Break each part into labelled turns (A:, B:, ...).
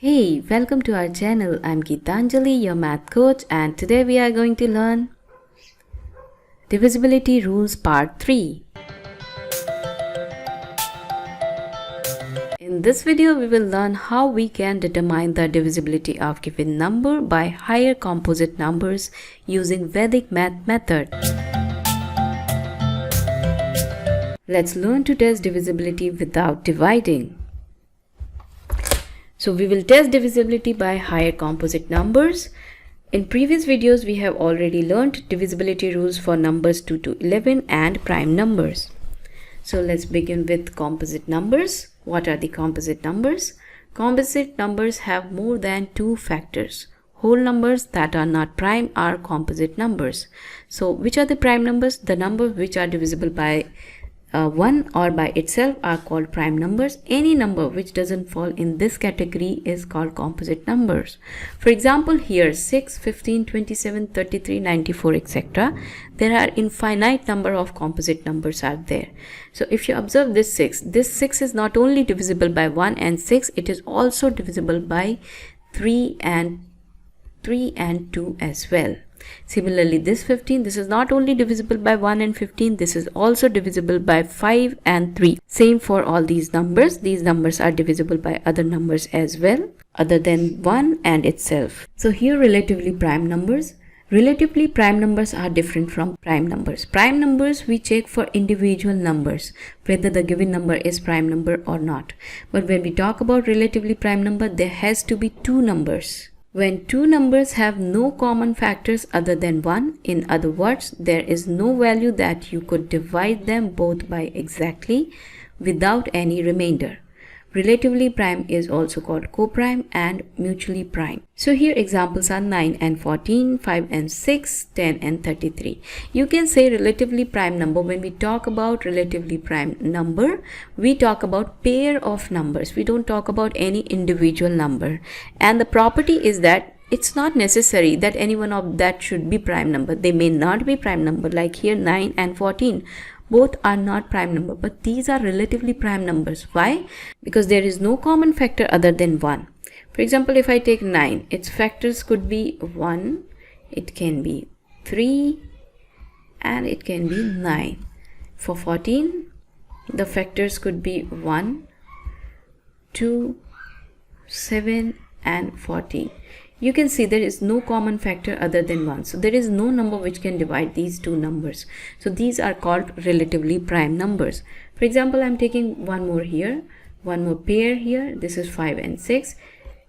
A: Hey, welcome to our channel. I'm Geetanjali, your math coach, and today we are going to learn Divisibility Rules Part 3. In this video, we will learn how we can determine the divisibility of given number by higher composite numbers using Vedic math method. Let's learn to test divisibility without dividing. So we will test divisibility by higher composite numbers. In previous videos, we have already learned divisibility rules for numbers 2 to 11 and prime numbers. So let's begin with composite numbers. What are the composite numbers? Composite numbers have more than two factors. Whole numbers that are not prime are composite numbers. So which are the prime numbers? The numbers which are divisible by 1 or by itself are called prime numbers. Any number which doesn't fall in this category is called composite numbers. For example, here 6, 15, 27, 33, 94, etc. There are infinite number of composite numbers are there. So if you observe this 6 is not only divisible by 1 and 6, it is also divisible by 3 and 2 as well. Similarly, this 15, this is not only divisible by 1 and 15, this is also divisible by 5 and 3. Same for all these numbers. These numbers are divisible by other numbers as well, other than 1 and itself. So here relatively prime numbers. Relatively prime numbers are different from prime numbers. Prime numbers we check for individual numbers, whether the given number is prime number or not. But when we talk about relatively prime number, there has to be two numbers. When two numbers have no common factors other than 1, in other words, there is no value that you could divide them both by exactly without any remainder. Relatively prime is also called coprime and mutually prime. So here examples are 9 and 14, 5 and 6, 10 and 33. You can say relatively prime number. When we talk about relatively prime number, we talk about pair of numbers. We don't talk about any individual number. And the property is that it's not necessary that any one of that should be prime number. They may not be prime number, like here 9 and 14. Both are not prime number, but these are relatively prime numbers. Why? Because there is no common factor other than 1. For example, if I take 9, its factors could be 1, it can be 3, and it can be 9. For 14, the factors could be 1, 2, 7, and 14. You can see there is no common factor other than 1. So there is no number which can divide these two numbers. So these are called relatively prime numbers. For example, I'm taking one more here, one more pair here. This is 5 and 6.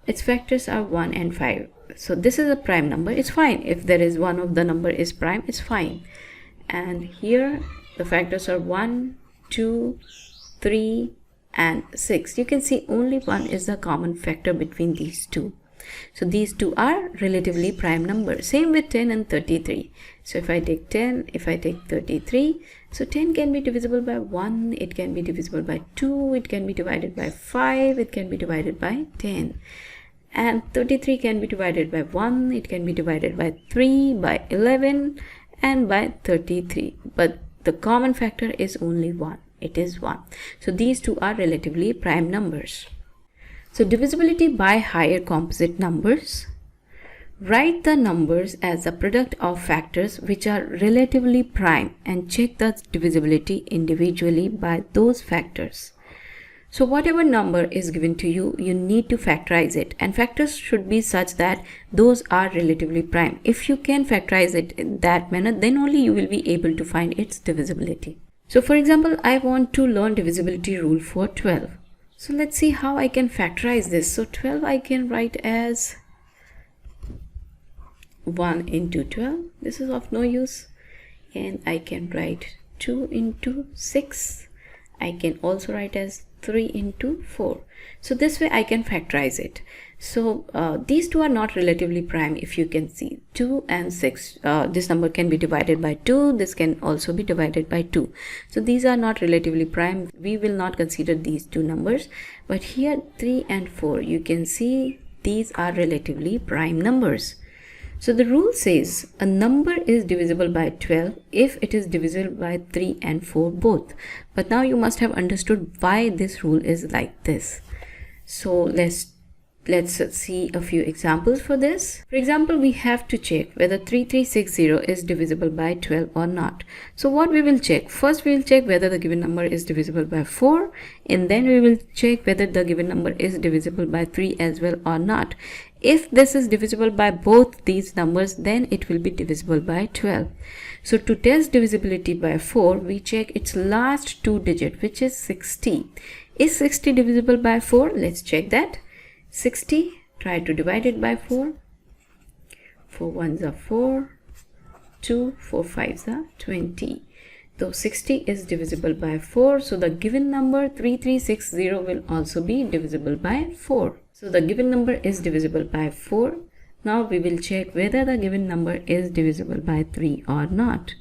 A: Its factors are 1 and 5. So this is a prime number. It's fine. If there is one of the number is prime, it's fine. And here the factors are 1, 2, 3, and 6. You can see only 1 is the common factor between these two. So these two are relatively prime numbers. Same with 10 and 33. So if I take 10, if I take 33, so 10 can be divisible by 1, it can be divisible by 2, it can be divided by 5, it can be divided by 10. And 33 can be divided by 1, it can be divided by 3, by 11, and by 33. But the common factor is only 1. It is 1. So these two are relatively prime numbers. So divisibility by higher composite numbers. Write the numbers as a product of factors which are relatively prime and check the divisibility individually by those factors. So whatever number is given to you, you need to factorize it, and factors should be such that those are relatively prime. If you can factorize it in that manner, then only you will be able to find its divisibility. So for example, I want to learn divisibility rule for 12. So let's see how I can factorize this. So 12 I can write as 1 into 12. This is of no use. And I can write 2 into 6. I can also write as 3 into 4. So this way I can factorize it. So these two are not relatively prime. If you can see 2 and 6, this number can be divided by 2. This can also be divided by 2. So these are not relatively prime. We will not consider these two numbers. But here 3 and 4, you can see these are relatively prime numbers. So the rule says a number is divisible by 12 if it is divisible by 3 and 4 both. But now you must have understood why this rule is like this. So let's Let's see a few examples for this. For example, we have to check whether 3360 is divisible by 12 or not. So what we will check? First, we will check whether the given number is divisible by 4, and then we will check whether the given number is divisible by 3 as well or not. If this is divisible by both these numbers, then it will be divisible by 12. So to test divisibility by 4, we check its last two digit, which is 60. Is 60 divisible by 4? Let's check that. 60, try to divide it by 4. 4 ones are 4, 2, 4 fives are 20. Though 60 is divisible by 4, so the given number 3360 will also be divisible by 4. So the given number is divisible by 4. Now we will check whether the given number is divisible by 3 or not.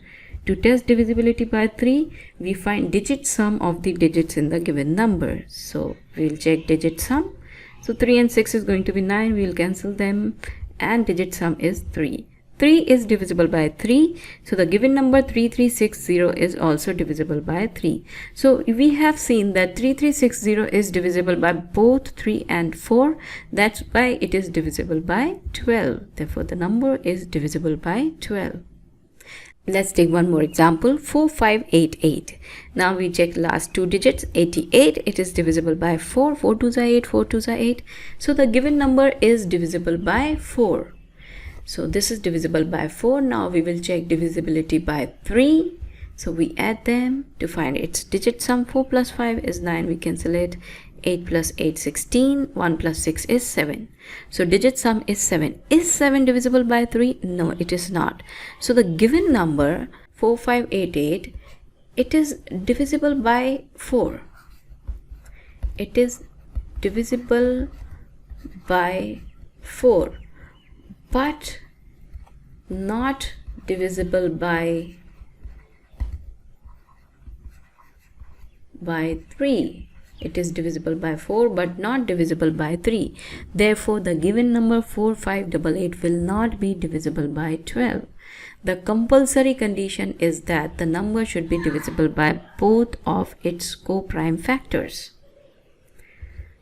A: To test divisibility by 3, we find digit sum of the digits in the given number. So we will check digit sum. So 3 and 6 is going to be 9, we will cancel them, and digit sum is 3. 3 is divisible by 3, so the given number 3360 is also divisible by 3. So we have seen that 3360 is divisible by both 3 and 4, that's why it is divisible by 12. Therefore the number is divisible by 12. Let's take one more example, 4588. Now we check last two digits, 88. It is divisible by 4. 4 2s are 8, 4 2s are 8. So the given number is divisible by 4. So this is divisible by 4. Now we will check divisibility by 3. So we add them to find its digit sum. 4 plus 5 is 9. We cancel it. 8 plus 8, 16. 1 plus 6 is 7. So digit sum is 7. Is 7 divisible by 3? No, it is not. So the given number 4588, it is divisible by 4. It is divisible by 4, but not divisible by 3. It is divisible by 4 but not divisible by 3. Therefore, the given number 4588 will not be divisible by 12. The compulsory condition is that the number should be divisible by both of its co-prime factors.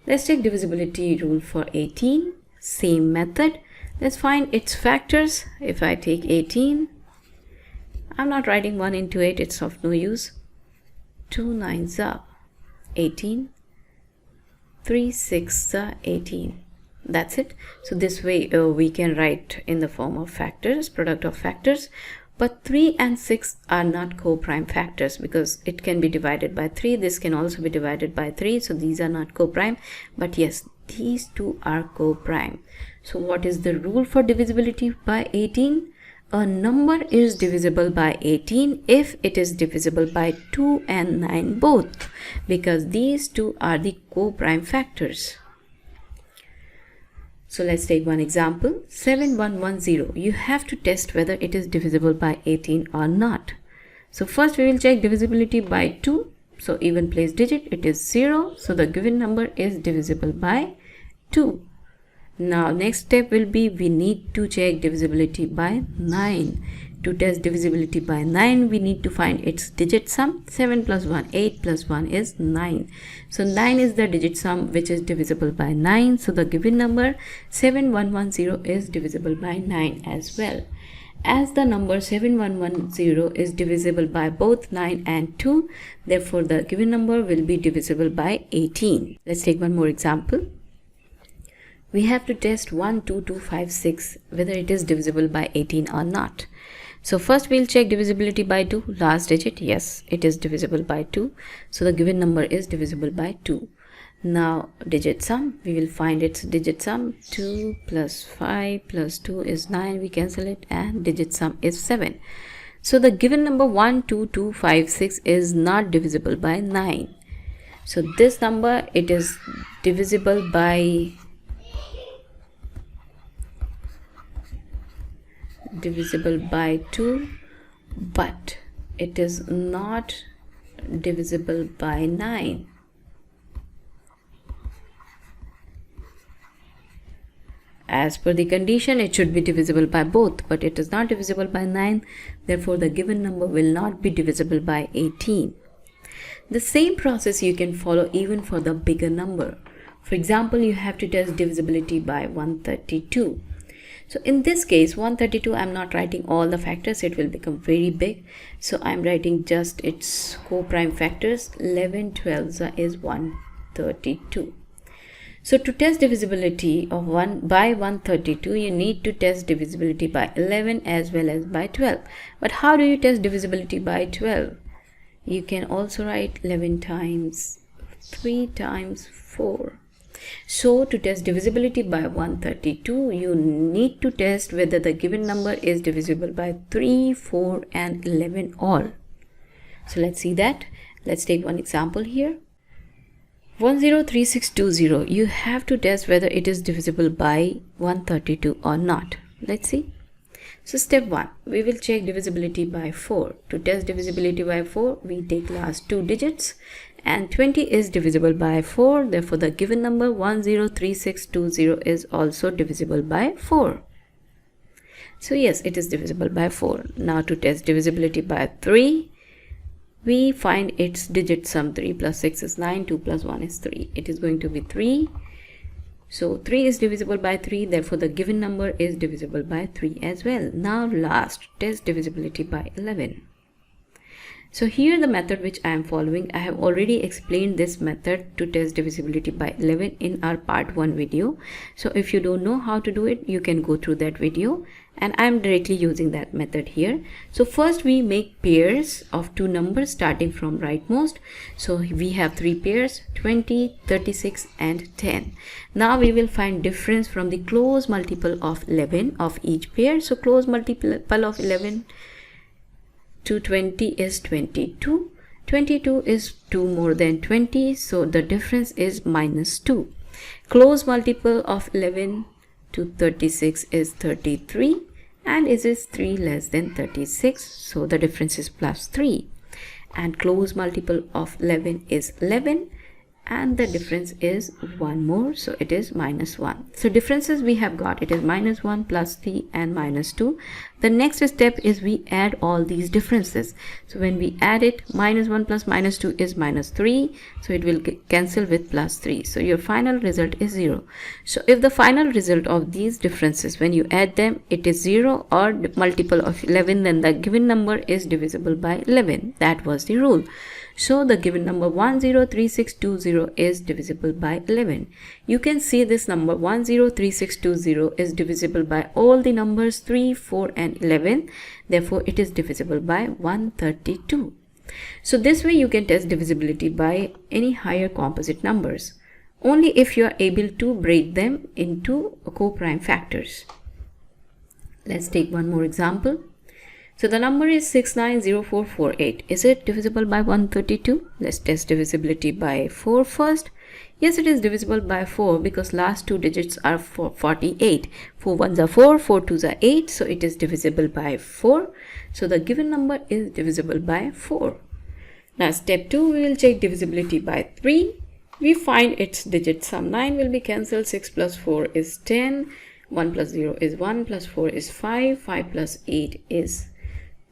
A: Let's take divisibility rule for 18. Same method. Let's find its factors. If I take 18, I'm not writing 1 into 8, it's of no use. 2 9s are 18, 3 6 are 18. That's it. So this way we can write in the form of factors, product of factors, but 3 and 6 are not co-prime factors because it can be divided by 3. This can also be divided by 3. So these are not co-prime, but yes, these two are co-prime. So what is the rule for divisibility by 18? A number is divisible by 18 if it is divisible by 2 and 9 both, because these two are the co-prime factors. So let's take one example, 7110. You have to test whether it is divisible by 18 or not. So first we will check divisibility by 2. So even place digit, it is 0. So the given number is divisible by 2. Now next step will be we need to check divisibility by 9. To test divisibility by 9, we need to find its digit sum. 7 plus 1, 8 plus 1 is 9. So 9 is the digit sum which is divisible by 9. So the given number 7110 is divisible by 9 as well. As the number 7110 is divisible by both 9 and 2, therefore the given number will be divisible by 18. Let's take one more example. We have to test 1, 2, 2, 5, 6 whether it is divisible by 18 or not. So first we'll check divisibility by 2. Last digit, yes, it is divisible by 2. So the given number is divisible by 2. Now digit sum, we will find its digit sum. 2 plus 5 plus 2 is 9. We cancel it and digit sum is 7. So the given number 1, 2, 2, 5, 6 is not divisible by 9. So this number, it is divisible by 2, but it is not divisible by 9. As per the condition, it should be divisible by both, but it is not divisible by 9. Therefore, the given number will not be divisible by 18. The same process you can follow even for the bigger number. For example, you have to test divisibility by 132. So in this case, 132, I'm not writing all the factors, it will become very big. So I'm writing just its co-prime factors. 11 12 is 132. So to test divisibility of 1 by 132, you need to test divisibility by 11 as well as by 12. But how do you test divisibility by 12? You can also write 11 times 3 times 4. So to test divisibility by 132, you need to test whether the given number is divisible by 3, 4 and 11 all. So let's see that. Let's take one example here. 103620, you have to test whether it is divisible by 132 or not. Let's see. So step 1, we will check divisibility by 4. To test divisibility by 4, we take last 2 digits, and 20 is divisible by 4. Therefore, the given number 103620 is also divisible by 4. So yes, it is divisible by 4. Now to test divisibility by 3, we find its digit sum. 3 plus 6 is 9, 2 plus 1 is 3. It is going to be 3. So 3 is divisible by 3, therefore the given number is divisible by 3 as well. Now last, test divisibility by 11. So here the method which I am following, I have already explained this method to test divisibility by 11 in our part 1 video. So if you don't know how to do it, you can go through that video, and I am directly using that method here. So first we make pairs of 2 numbers starting from rightmost. So we have 3 pairs, 20, 36 and 10. Now we will find difference from the close multiple of 11 of each pair. So close multiple of 11 to 20 is 22. 22 is 2 more than 20, so the difference is minus 2. Close multiple of 11 to 36 is 33, and it is 3 less than 36, so the difference is plus 3. And close multiple of 11 is 11, and the difference is 1 more, so it is minus 1. So differences we have got, it is minus 1, plus 3 and minus 2. The next step is we add all these differences. So when we add it, minus 1 plus minus 2 is minus 3, so it will cancel with plus 3. So your final result is 0. So if the final result of these differences, when you add them, it is 0 or multiple of 11, then the given number is divisible by 11. That was the rule. So the given number 103620 is divisible by 11. You can see this number 103620 is divisible by all the numbers 3, 4 and 11. Therefore, it is divisible by 132. So this way you can test divisibility by any higher composite numbers, only if you are able to break them into co-prime factors. Let's take one more example. So the number is 690448. Is it divisible by 132? Let's test divisibility by 4 first. Yes, it is divisible by 4 because last 2 digits are 48. 4 ones are 4, 4 twos are 8. So it is divisible by 4. So the given number is divisible by 4. Now step 2, we will check divisibility by 3. We find its digit sum. 9 will be cancelled. 6 plus 4 is 10. 1 plus 0 is 1 plus 4 is 5. 5 plus 8 is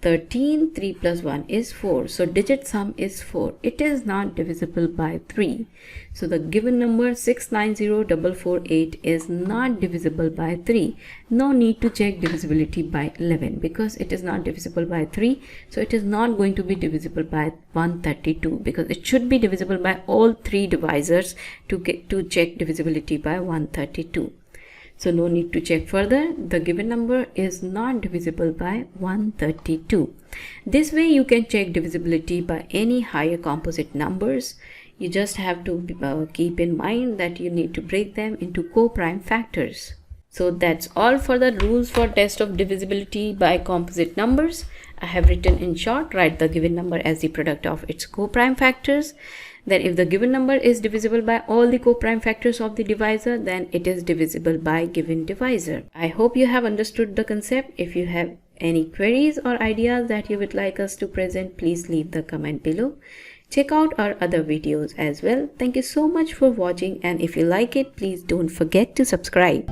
A: 13, 3 plus 1 is 4. So digit sum is 4. It is not divisible by 3. So the given number 690448 is not divisible by 3. No need to check divisibility by 11 because it is not divisible by 3. So it is not going to be divisible by 132 because it should be divisible by all 3 divisors to check divisibility by 132. So no need to check further. The given number is not divisible by 132. This way you can check divisibility by any higher composite numbers. You just have to keep in mind that you need to break them into co-prime factors. So that's all for the rules for test of divisibility by composite numbers. I have written in short, write the given number as the product of its co-prime factors. Then if the given number is divisible by all the co-prime factors of the divisor, then it is divisible by given divisor. I hope you have understood the concept. If you have any queries or ideas that you would like us to present, please leave the comment below. Check out our other videos as well. Thank you so much for watching, and if you like it, please don't forget to subscribe.